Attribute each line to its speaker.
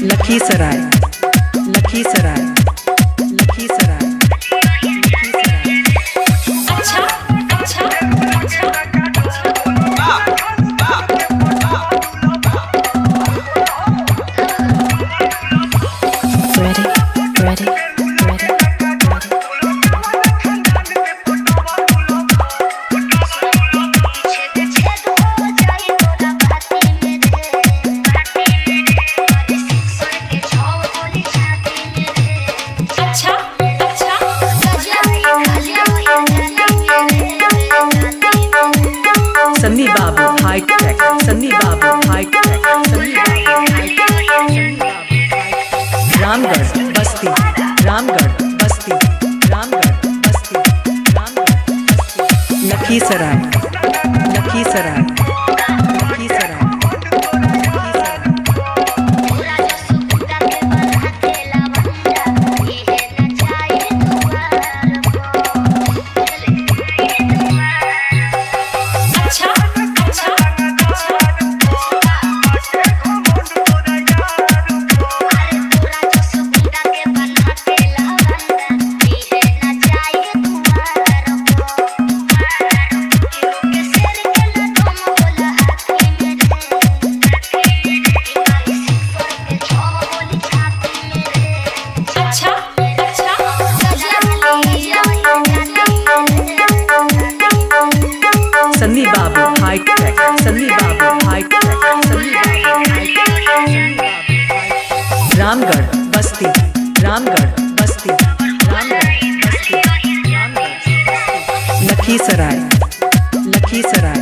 Speaker 1: लखीसराय लखीसराय लखीसराय।
Speaker 2: अच्छा अच्छा
Speaker 3: Ready, ready, ready, ready.
Speaker 2: अच्छा अच्छा
Speaker 1: सन्नी बाबू हाईटेक सन्नी बाबू हाईटेक सन्नी बाबू हाईटेक रामगढ़ बस्ती रामगढ़ बस्ती रामगढ़ बस्ती रामगढ़ बस्ती। लखीसराय लखीसराय लखीसराय।
Speaker 2: अच्छा अच्छा अच्छा अच्छा
Speaker 1: सन्नी बाबू हाईटेक सन्नी बाबू हाईटेक सन्नी बाबू हाईटेक रामगढ़ बस्ती रामगढ़ बस्ती रामगढ़ बस्ती रामगढ़ बस्ती। लखीसराय लखीसराय